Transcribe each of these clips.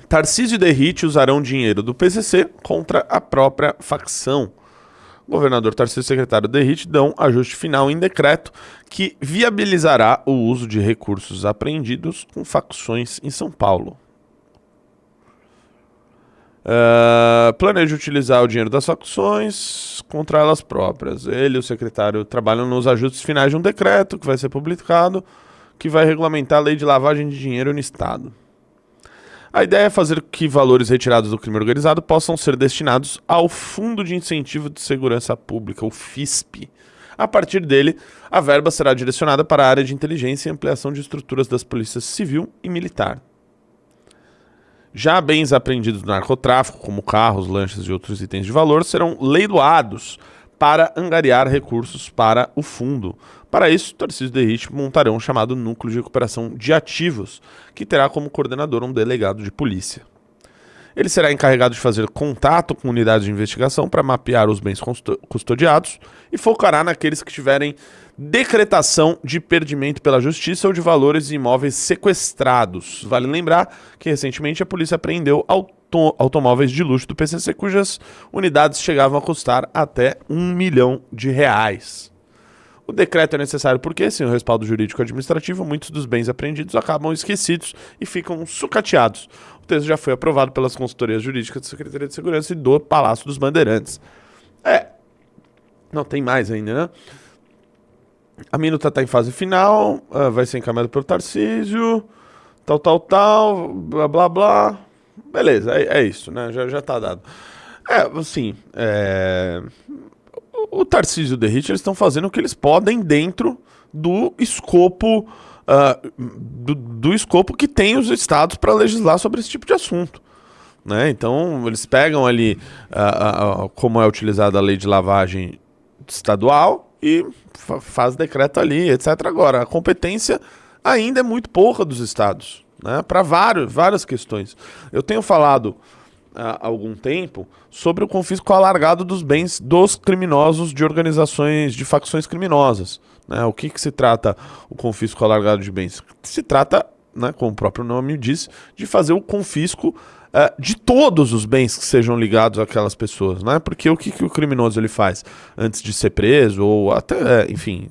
Tarcísio e Derrite usarão dinheiro do PCC contra a própria facção. O governador Tarcísio e o secretário Derrite dão ajuste final em decreto que viabilizará o uso de recursos apreendidos com facções em São Paulo. Planeja utilizar o dinheiro das facções contra elas próprias. Ele e o secretário trabalham nos ajustes finais de um decreto que vai ser publicado, que vai regulamentar a lei de lavagem de dinheiro no Estado. A ideia é fazer que valores retirados do crime organizado possam ser destinados ao Fundo de Incentivo de Segurança Pública, o FISP. A partir dele, a verba será direcionada para a área de inteligência e ampliação de estruturas das polícias civil e militar. Já bens apreendidos do narcotráfico, como carros, lanchas e outros itens de valor, serão leiloados para angariar recursos para o fundo. Para isso, Tarcísio e Derrite montarão um chamado Núcleo de Recuperação de Ativos, que terá como coordenador um delegado de polícia. Ele será encarregado de fazer contato com unidades de investigação para mapear os bens custodiados e focará naqueles que tiverem decretação de perdimento pela justiça ou de valores imóveis sequestrados. Vale lembrar que recentemente a polícia apreendeu automóveis de luxo do PCC cujas unidades chegavam a custar até R$ 1 milhão. O decreto é necessário porque, sem o respaldo jurídico administrativo, muitos dos bens apreendidos acabam esquecidos e ficam sucateados. O texto já foi aprovado pelas consultorias jurídicas da Secretaria de Segurança e do Palácio dos Bandeirantes. Não tem mais ainda, né? A minuta está em fase final, vai ser encaminhado pelo Tarcísio, blá, blá, blá. Beleza, é isso, né? Já tá dado. O Tarcísio e o Derrite, eles estão fazendo o que eles podem dentro do escopo do escopo que tem os estados para legislar sobre esse tipo de assunto, né? Então, eles pegam ali como é utilizada a lei de lavagem estadual e faz decreto ali, etc. Agora, a competência ainda é muito pouca dos estados, né? Para várias questões. Eu tenho falado há algum tempo sobre o confisco alargado dos bens dos criminosos de organizações, de facções criminosas, né? O que se trata o confisco alargado de bens? Se trata, né, como o próprio nome diz, de fazer o confisco de todos os bens que sejam ligados àquelas pessoas, né? Porque o que o criminoso ele faz antes de ser preso ou até, enfim,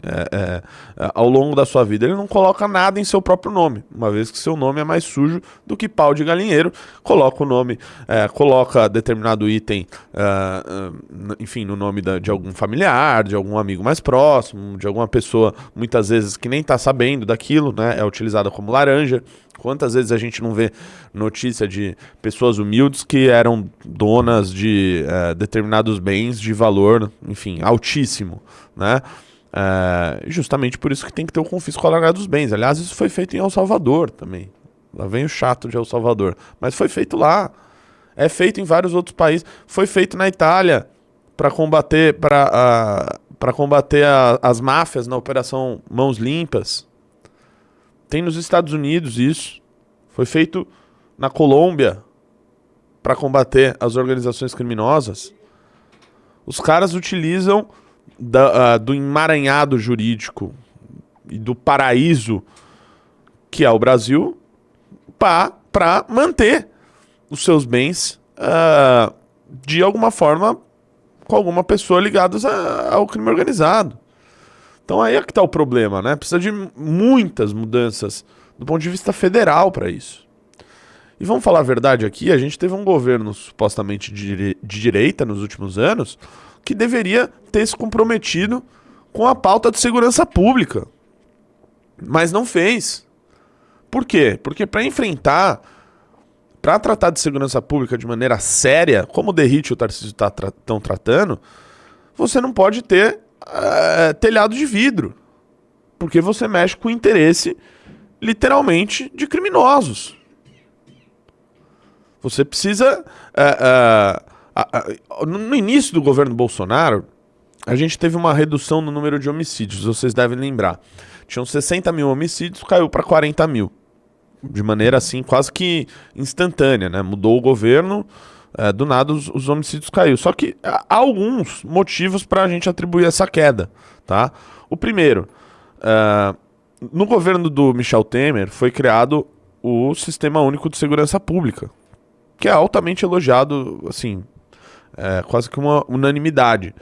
ao longo da sua vida, ele não coloca nada em seu próprio nome, uma vez que seu nome é mais sujo do que pau de galinheiro. Coloca o nome, coloca determinado item, enfim, no nome de algum familiar, de algum amigo mais próximo, de alguma pessoa, muitas vezes que nem está sabendo daquilo, né? É utilizada como laranja. Quantas vezes a gente não vê notícia de pessoas humildes que eram donas de determinados bens de valor, enfim, altíssimo, né? Justamente por isso que tem que ter o confisco alargado dos bens. Aliás, isso foi feito em El Salvador também. Lá vem o chato de El Salvador. Mas foi feito lá. É feito em vários outros países. Foi feito na Itália para combater, as máfias na Operação Mãos Limpas. Tem nos Estados Unidos isso. Foi feito na Colômbia para combater as organizações criminosas. Os caras utilizam do emaranhado jurídico e do paraíso que é o Brasil para manter os seus bens de alguma forma com alguma pessoa ligada ao crime organizado. Então aí é que está o problema, né? Precisa de muitas mudanças do ponto de vista federal para isso. E vamos falar a verdade aqui, a gente teve um governo supostamente de direita nos últimos anos que deveria ter se comprometido com a pauta de segurança pública, mas não fez. Por quê? Porque para tratar de segurança pública de maneira séria, como o Derrite e o Tarcísio estão tratando, você não pode ter telhado de vidro, porque você mexe com o interesse, literalmente, de criminosos. Você precisa... no início do governo Bolsonaro, a gente teve uma redução no número de homicídios, vocês devem lembrar. Tinham 60 mil homicídios, caiu para 40 mil. De maneira, assim, quase que instantânea, né? Mudou o governo... do nada os homicídios caiu. Só que há alguns motivos para a gente atribuir essa queda, tá? O primeiro, no governo do Michel Temer foi criado o Sistema Único de Segurança Pública, que é altamente elogiado, assim, quase que uma unanimidade.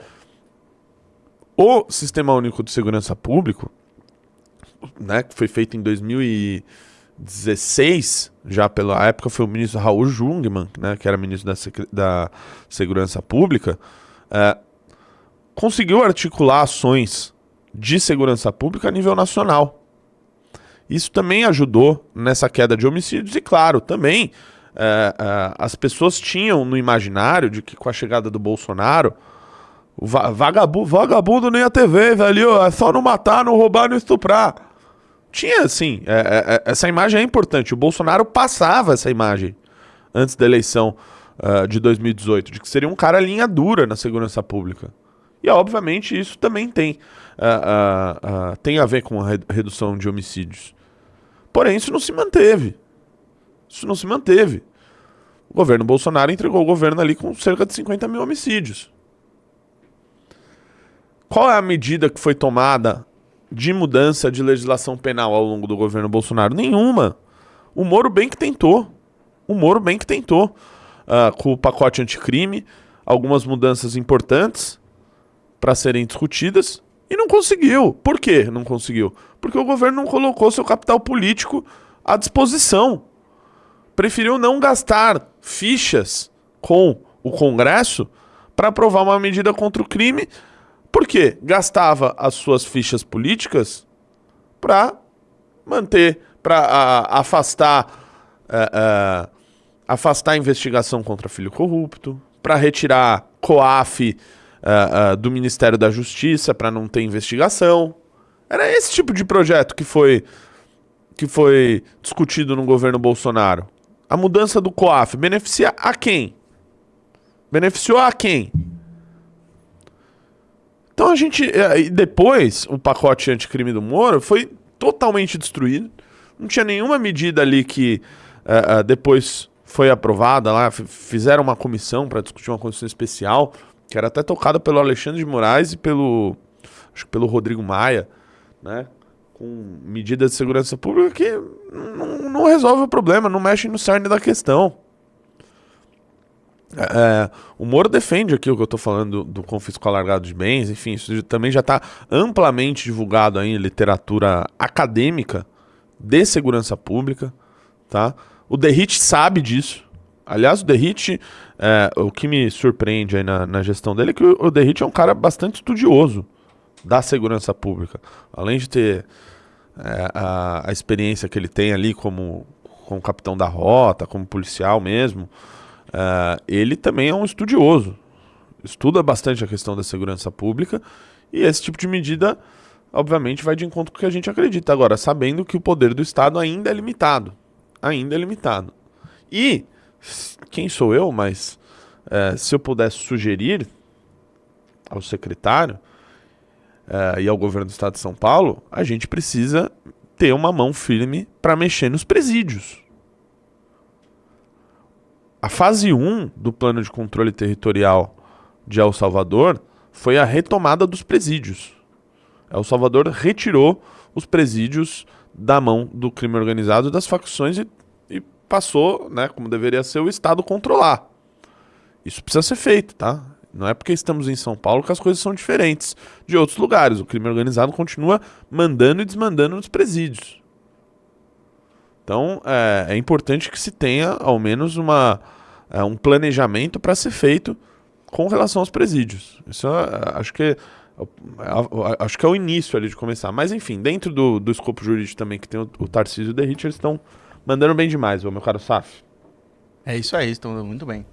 O Sistema Único de Segurança Pública, né, que foi feito em 2016, já pela época foi o ministro Raul Jungmann, né, que era ministro da Segurança Pública, conseguiu articular ações de segurança pública a nível nacional. Isso também ajudou nessa queda de homicídios e, claro, também as pessoas tinham no imaginário de que com a chegada do Bolsonaro, o vagabundo nem ia ter vez, velho, é só não matar, não roubar, não estuprar. Tinha, assim, essa imagem é importante. O Bolsonaro passava essa imagem antes da eleição de 2018, de que seria um cara linha dura na segurança pública. E, obviamente, isso também tem a ver com a redução de homicídios. Porém, isso não se manteve. Isso não se manteve. O governo Bolsonaro entregou o governo ali com cerca de 50 mil homicídios. Qual é a medida que foi tomada de mudança de legislação penal ao longo do governo Bolsonaro? Nenhuma. O Moro bem que tentou. Com o pacote anticrime, algumas mudanças importantes para serem discutidas e não conseguiu. Por que não conseguiu? Porque o governo não colocou seu capital político à disposição. Preferiu não gastar fichas com o Congresso para aprovar uma medida contra o crime. Por quê? Gastava as suas fichas políticas para manter, para afastar a investigação contra filho corrupto, para retirar COAF do Ministério da Justiça, para não ter investigação. Era esse tipo de projeto que foi discutido no governo Bolsonaro. A mudança do COAF beneficia a quem? Beneficiou a quem? Então depois o pacote anticrime do Moro foi totalmente destruído. Não tinha nenhuma medida ali que depois foi aprovada lá. Fizeram uma comissão para discutir uma comissão especial, que era até tocada pelo Alexandre de Moraes e pelo Rodrigo Maia, né? Com medidas de segurança pública que não resolve o problema, não mexe no cerne da questão. O Moro defende aqui o que eu estou falando do confisco alargado de bens, enfim, isso também já está amplamente divulgado aí em literatura acadêmica de segurança pública, tá? O Derrite sabe disso. Aliás, o Derrite, o que me surpreende aí na gestão dele é que o Derrite é um cara bastante estudioso da segurança pública. Além de ter a experiência que ele tem ali como capitão da rota, como policial mesmo, ele também é um estudioso. Estuda bastante a questão da segurança pública e esse tipo de medida, obviamente, vai de encontro com o que a gente acredita. Agora, sabendo que o poder do Estado ainda é limitado. Ainda é limitado. E, quem sou eu, mas se eu pudesse sugerir ao secretário e ao governo do Estado de São Paulo, a gente precisa ter uma mão firme para mexer nos presídios. A fase 1 do plano de controle territorial de El Salvador foi a retomada dos presídios. El Salvador retirou os presídios da mão do crime organizado e das facções e passou, né, como deveria ser, o Estado controlar. Isso precisa ser feito, tá? Não é porque estamos em São Paulo que as coisas são diferentes de outros lugares. O crime organizado continua mandando e desmandando nos presídios. Então, é importante que se tenha, ao menos, um planejamento para ser feito com relação aos presídios. Isso acho que é o início ali de começar. Mas, enfim, dentro do escopo jurídico também, que tem o Tarcísio e o Derrite, eles estão mandando bem demais, meu caro Saf. É isso aí, estão muito bem.